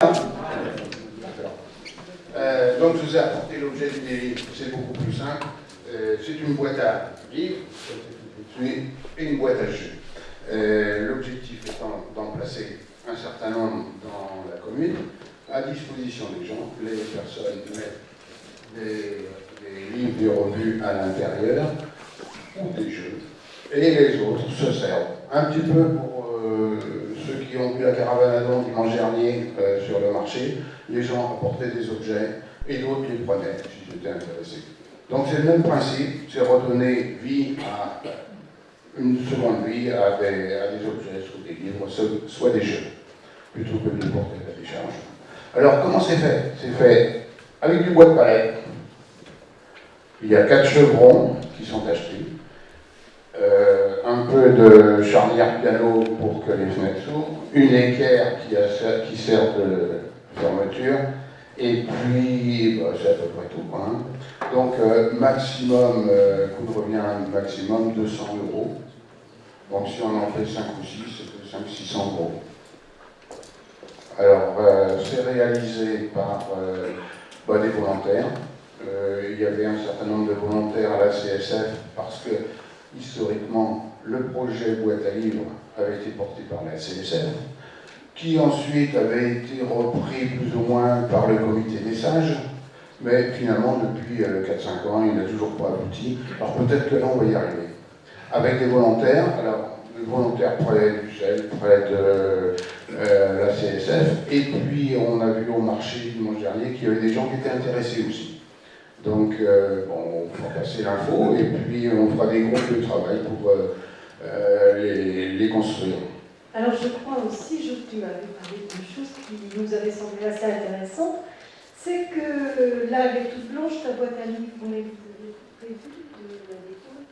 Donc je vous ai apporté l'objet des livres, c'est beaucoup plus simple. C'est une boîte à livres et une boîte à jeux. L'objectif étant d'en placer un certain nombre dans la commune, à disposition des gens. Les personnes mettent des livres, des revues à l'intérieur, ou des jeux, et les autres se servent. Un petit peu pour ceux qui ont vu la caravane à don dimanche dernier sur le marché, les gens apportaient des objets et d'autres les prenaient s'ils étaient intéressés. Donc c'est le même principe, c'est redonner vie à une seconde vie à des objets, soit des livres, soit des jeux, plutôt que de les porter à la décharge. Alors comment c'est fait? C'est fait avec du bois de palette. Il y a 4 chevrons qui sont achetés. Un peu de charnière piano pour que les fenêtres s'ouvrent, une équerre qui sert de fermeture, et puis c'est à peu près tout, hein. Donc maximum, coût de revient maximum 200 €. Donc si on en fait 5 ou 6, ça fait 500-600 €. Alors c'est réalisé par des volontaires. Il y avait un certain nombre de volontaires à la CSF parce que historiquement, le projet boîte à livres avait été porté par la CSF, qui ensuite avait été repris plus ou moins par le comité des sages, mais finalement, depuis 4-5 ans, il n'a toujours pas abouti. Alors peut-être que là, on va y arriver. Avec des volontaires, alors les volontaires près du CEL, près de la CSF, et puis on a vu au marché dimanche dernier qu'il y avait des gens qui étaient intéressés aussi. Donc, on fera passer l'info et puis on fera des groupes de travail pour les construire. Alors, je crois aussi, tu m'avais parlé d'une chose qui nous avait semblé assez intéressante, c'est que là, elle est toute blanche, ta boîte à livres, on est prévu de la décorer.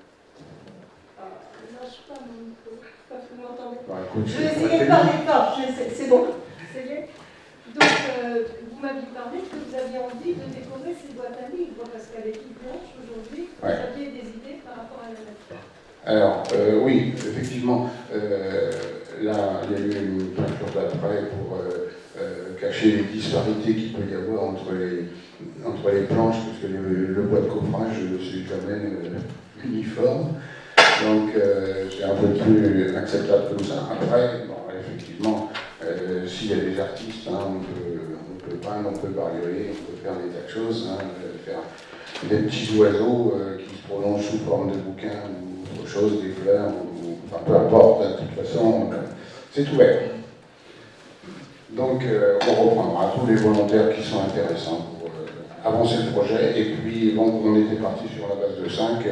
Lâche pas mon micro, pas que vous m'entendez. Je vais essayer de parler fort, c'est bon. Donc, vous m'aviez parlé que vous aviez envie de décorer ces boîtes à livres, parce qu'elle est toute blanche aujourd'hui, vous aviez des idées par rapport à la nature. Alors, oui, effectivement, là, il y a eu une peinture d'après pour cacher les disparités qu'il peut y avoir entre les planches, parce que le bois de coffrage, c'est jamais uniforme. Donc, c'est un peu plus acceptable comme ça. Après, bon, effectivement, s'il y a des artistes, hein, on peut peindre, on peut barioler, on peut faire des tas de choses, hein, faire des petits oiseaux qui se prolongent sous forme de bouquins ou autre chose, des fleurs, enfin peu importe, de toute façon, c'est ouvert. Donc on reprendra tous les volontaires qui sont intéressants pour avancer le projet. Et puis donc on était parti sur la base de 5.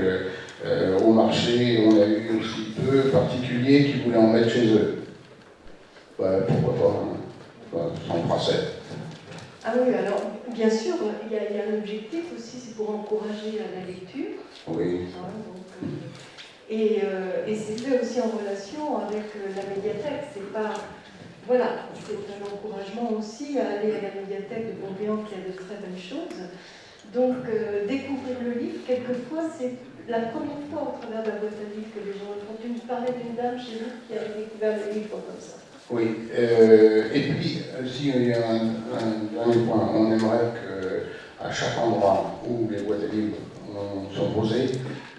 Au marché, on a eu aussi 2 particuliers qui voulaient en mettre chez eux. Pourquoi pas, hein. Ça en fera 7. Ah oui, alors, bien sûr, il y a un objectif aussi, c'est pour encourager à la lecture. Oui. Et c'est fait aussi en relation avec la médiathèque. C'est pas... Voilà, c'est un encouragement aussi à aller à la médiathèque de Bourguignon qui a de très belles choses. Donc, découvrir le livre, quelquefois, c'est la première fois au travers de la boîte à livres que les gens ont entendu parler d'une dame chez nous qui avait découvert le livre comme ça. Oui, et puis, si il y a un dernier point, on aimerait qu'à chaque endroit où les boîtes à livres sont posées,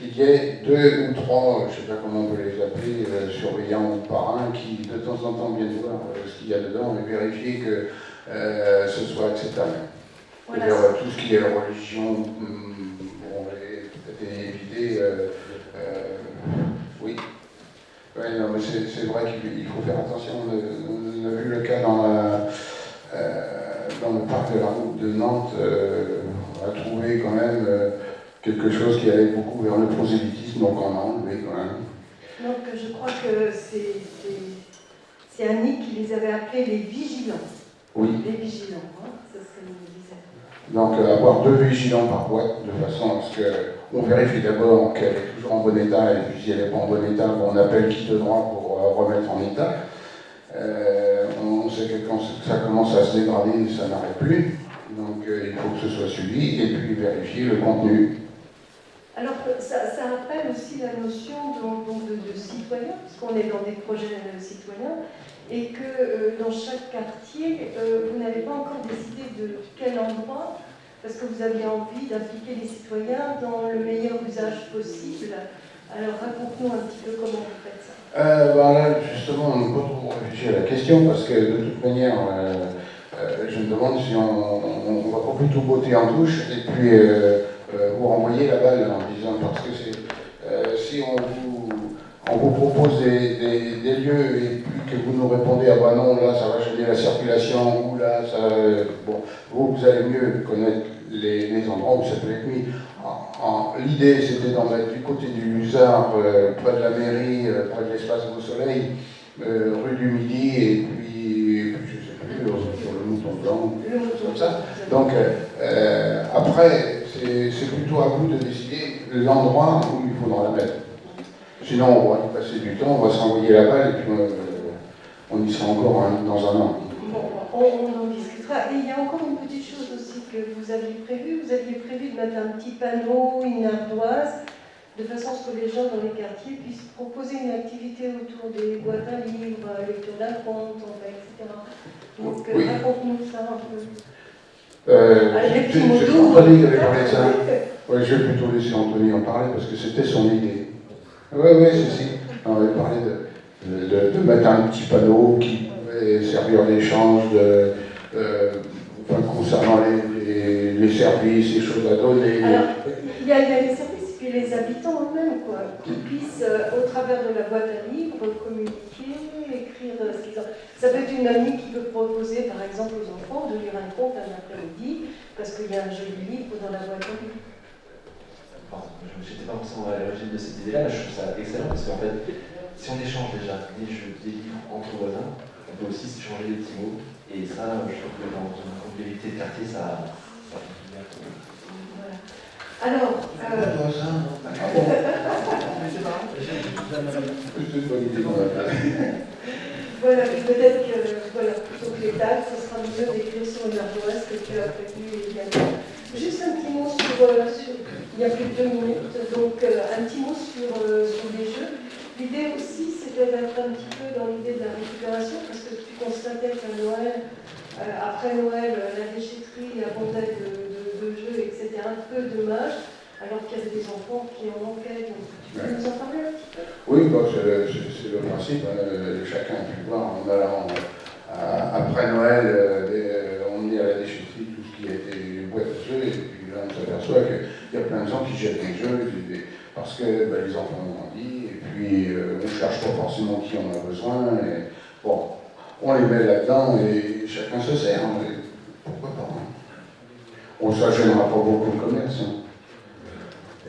il y ait 2 ou 3, je ne sais pas comment on peut les appeler, surveillants ou parrains, qui de temps en temps viennent voir ce qu'il y a dedans et vérifier que ce soit acceptable. Voilà. Tout ce qui est religion, on va peut-être éviter, oui. Oui, non, mais c'est vrai qu'il faut faire attention. On a vu le cas dans le parc de la route de Nantes. On a trouvé quand même quelque chose qui allait beaucoup vers le prosélytisme, donc on a enlevé quand même. Donc je crois que c'est Annie qui les avait appelés les vigilants. Oui. Les vigilants, hein, c'est ce qu'elle nous disait. Donc avoir 2 vigilants par boîte, de façon à ce qu'on vérifie d'abord qu'elle est toujours en bon état, et puis si elle n'est pas en bon état, on appelle qui de droit pour remettre en état. On sait que quand ça commence à se dégrader, ça n'arrête plus. Donc il faut que ce soit suivi, et puis vérifier le contenu. Alors, ça rappelle aussi la notion de citoyen, puisqu'on est dans des projets citoyens, et que dans chaque quartier, vous n'avez pas encore décidé de quel endroit, parce que vous aviez envie d'impliquer les citoyens dans le meilleur usage possible. Alors, raconte-nous un petit peu comment vous faites ça. Là, justement, on n'a pas trop réfléchi à la question, parce que de toute manière, je me demande si on va pas plutôt botter en touche, et puis vous renvoyer la balle en disant, parce que si on vous propose des lieux et puis que vous nous répondez, ah bah non, là ça va gêner la circulation, ou là ça. Bon, vous allez mieux connaître les endroits où ça peut être mis. L'idée c'était d'en mettre du côté du Luzard, près de la mairie, près de l'espace Beau Soleil, rue du Midi, et puis je sais plus, sur le Mouton Blanc, comme ça. Donc après, c'est plutôt à vous de décider l'endroit où il faudra la mettre. Sinon, on va y passer du temps, on va se renvoyer la balle et puis on y sera encore dans un an. Bon, on en discutera. Et il y a encore une petite chose aussi que vous aviez prévu. Vous aviez prévu de mettre un petit panneau, une ardoise, de façon à ce que les gens dans les quartiers puissent proposer une activité autour des boîtes à livres, lecture d'un conte, etc. Donc, oui. raconte-nous ça un peu. C'est Anthony qui avait parlé de ça. Ouais, je vais plutôt laisser Anthony en parler parce que c'était son idée. Oui, si. On avait parlé de mettre un petit panneau qui pouvait servir d'échange concernant les services, les choses à donner. Alors, il y a les services et les habitants eux-mêmes, qui puissent, au travers de la boîte à livres, communiquer, écrire ce qu'ils ont. Ça peut être une amie qui peut proposer, par exemple, aux enfants de lire un conte un après-midi, parce qu'il y a un joli livre dans la boîte à livres. Je n'étais pas forcément à l'origine de cette idée-là, mais je trouve ça excellent parce qu'en fait, si on échange déjà des livres entre voisins, on peut aussi s'échanger des petits mots. Et ça, je trouve que dans une communauté de quartier, ça fait bien. Voilà. Alors. Voilà, peut-être que plutôt que les dates, ce sera mieux d'écrire sur une ardoise que tu as prévu également. Juste un petit mot sur il y a plus de 2 minutes, donc un petit mot sur les jeux. L'idée aussi, c'était d'être un petit peu dans l'idée de la récupération, parce que tu constatais qu'à Noël, après Noël, la déchetterie abondait de jeux, etc. Peu d'hommages, alors qu'il y avait des enfants qui en manquaient. Donc, tu peux nous en parler un petit peu? Oui, c'est le principe. Chacun a pu voir en allant après Noël, on est à la déchetterie tout ce qui a été boîte à jeux, et puis là on s'aperçoit qu'il y a plein de gens qui jettent des jeux parce que les enfants ont grandi, et puis on ne cherche pas forcément qui en a besoin. Et, bon, on les met là-dedans et chacun se sert. Pourquoi pas, hein. Ça ne gênera pas beaucoup le commerce. Hein.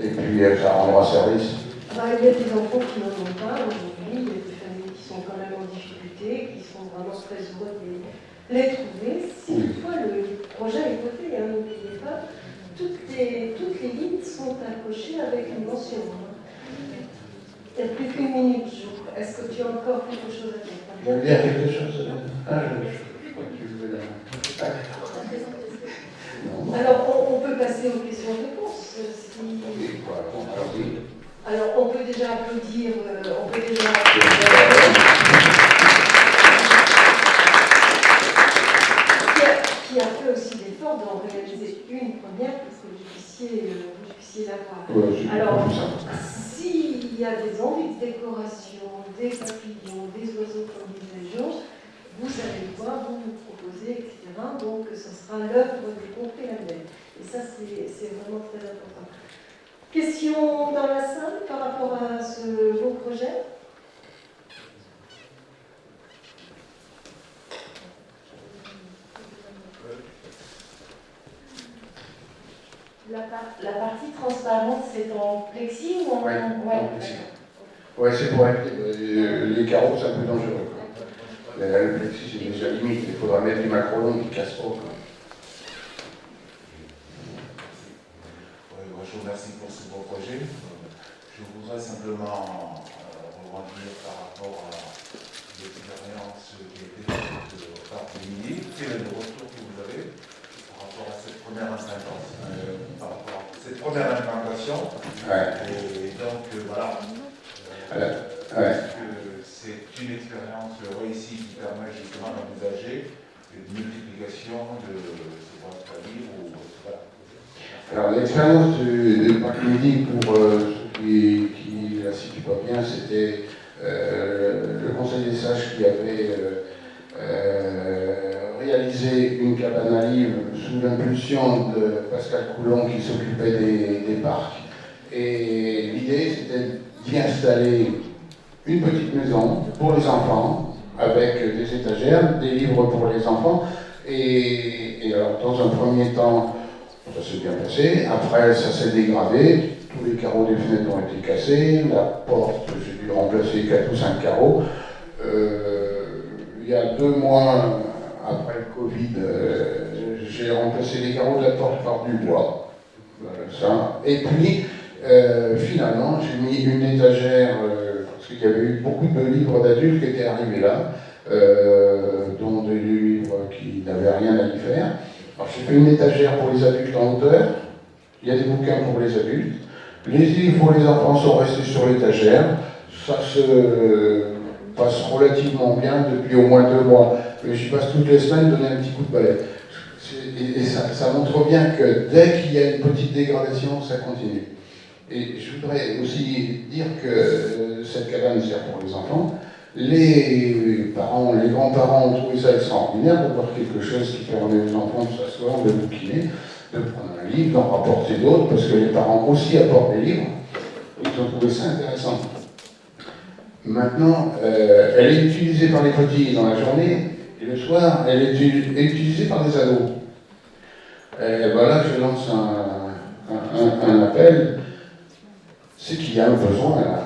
Et puis ça rendra service. Il y a des enfants qui n'en ont pas aujourd'hui, il y a des familles qui sont quand même en difficulté, qui sont vraiment très heureux de les trouver. Si toutefois le projet est voté, n'oubliez pas, toutes les lignes sont accrochées avec une mention. Il n'y a plus qu'une minute, Jo. Est-ce que tu as encore quelque chose à dire? Je veux dire quelque chose. Je crois que tu veux la... Alors, on peut passer aux questions-réponses. Alors, on peut déjà applaudir. Qui a fait aussi l'effort d'en réaliser une première pour que vous puissiez la voir. Alors, s'il y a des envies de décoration, des papillons, des oiseaux comme disait Jo, vous allez voir, vous proposez, etc. Donc, ce sera l'œuvre des contrées annuelles. Et ça, c'est vraiment très important. Questions dans la salle par rapport à ce beau projet? La partie transparente, c'est en plexi ou en... Oui, en plexi. Oui, c'est correct. Les carreaux, c'est un peu dangereux. Le plexi, c'est déjà limite. Il faudra mettre du macrolon qui casse pas. Je vous remercie pour ce beau projet. Je voudrais simplement rebondir par rapport à l'expérience qui a été faite par Midi. Quel est le retour que vous avez par rapport à cette première implantation rénovation. Ouais. Et donc, voilà. Ouais. C'est une expérience réussie qui permet justement d'envisager une multiplication de ces boîtes à livres. Voilà. Alors l'expérience du Parc Midi, pour ceux qui la situent pas bien, c'était le Conseil des sages qui avait réalisé une cabane à livres sous l'impulsion de Pascal Coulon qui s'occupait des parcs. Et l'idée c'était d'y installer une petite maison pour les enfants, avec des étagères, des livres pour les enfants. Et alors dans un premier temps, ça s'est bien passé. Après, ça s'est dégradé. Tous les carreaux des fenêtres ont été cassés. La porte, j'ai dû remplacer 4 ou 5 carreaux. Il y a 2 mois, après le Covid, j'ai remplacé les carreaux de la porte par du bois. Voilà, ça. Et puis, finalement, j'ai mis une étagère, parce qu'il y avait eu beaucoup de livres d'adultes qui étaient arrivés là, dont des livres qui n'avaient rien à y faire. Alors, j'ai fait une étagère pour les adultes en hauteur, il y a des bouquins pour les adultes, les livres pour les enfants sont restés sur l'étagère, ça se passe relativement bien depuis au moins 2 mois, mais j'y passe toutes les semaines donner un petit coup de balai. Et ça montre bien que dès qu'il y a une petite dégradation, ça continue. Et je voudrais aussi dire que cette cabane sert pour les enfants. Les parents, les grands-parents ont trouvé ça extraordinaire de voir quelque chose qui permet aux enfants de s'asseoir, de bouquiner, de prendre un livre, d'en rapporter d'autres, parce que les parents aussi apportent des livres. Ils ont trouvé ça intéressant. Maintenant, elle est utilisée par les petits dans la journée, et le soir, elle est utilisée par des ados. Et voilà, je lance un appel. C'est qu'il y a un besoin là.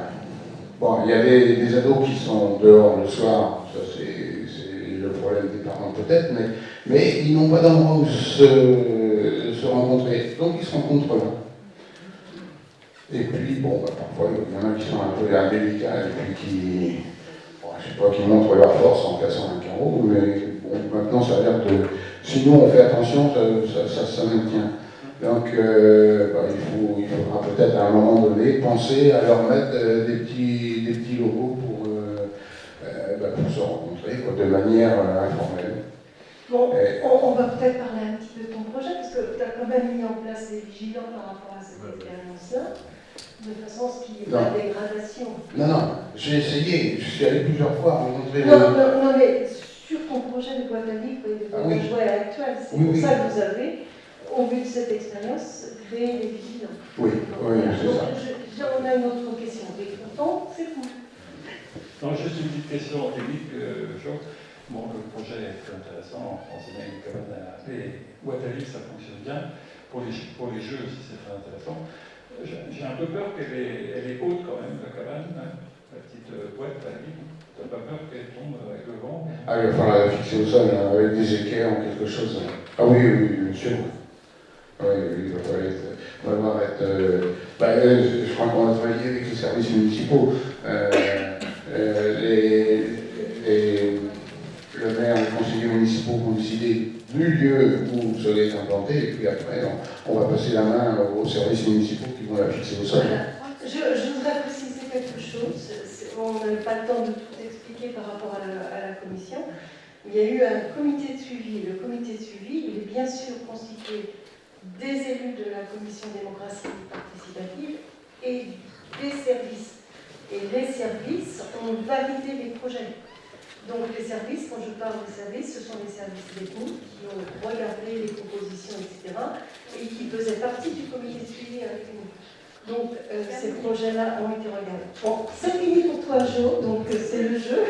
Bon, il y a des ados qui sont dehors le soir, ça c'est le problème des parents peut-être, mais ils n'ont pas d'endroit où se rencontrer, donc ils se rencontrent là. Et puis, bon, parfois il y en a qui sont un peu indélicats et puis qui, bon, je sais pas, qui montrent leur force en cassant un carreau, mais bon, maintenant ça a l'air de... Si nous on fait attention, ça maintient. Donc, il faudra peut-être à un moment donné penser à leur mettre des petits logos pour se rencontrer quoi, de manière informelle. Bon, on va peut-être parler un petit peu de ton projet, parce que tu as quand même mis en place des vigilants par rapport à cette expérience-là, de façon à ce qu'il n'y ait pas de dégradation. Non, j'ai essayé, je suis allé plusieurs fois rencontrer... Non, mais sur ton projet de boîte à livres et de boîte à jouets actuel, c'est pour ça que vous avez, au vu de cette expérience, créé des vigilants. Oui, c'est ça. On a une autre question. Et pourtant, c'est cool. Non, juste une petite question, Émilie. Bon, le projet est très intéressant. On sait bien que les cabanes et boîtes à livres, ça fonctionne bien. Pour les jeux aussi, c'est très intéressant. J'ai un peu peur qu'elle est haute quand même, la cabane, hein, la petite boîte à livres. T'as pas peur qu'elle tombe avec le vent? Ah, il va falloir la fixer au sol, hein, avec des équerres ou quelque chose. Ah oui, bien sûr. Oui, il va falloir être... je crois qu'on va travailler avec les services municipaux. Le maire et les conseillers municipaux vont décider du lieu où ça va être implanté, et puis après, on va passer la main aux services municipaux qui vont la fixer au sol. Je voudrais préciser quelque chose. On n'a pas le temps de tout expliquer par rapport à la commission. Il y a eu un comité de suivi. Le comité de suivi, il est bien sûr constitué des élus de la commission démocratie participative et des services. Et les services ont validé les projets. Donc les services, quand je parle des services, ce sont les services d'écoute qui ont regardé les propositions, etc. et qui faisaient partie du comité de suivi avec nous. Donc ces projets-là ont été regardés. Bon, c'est fini pour toi, Jo, donc c'est le jeu.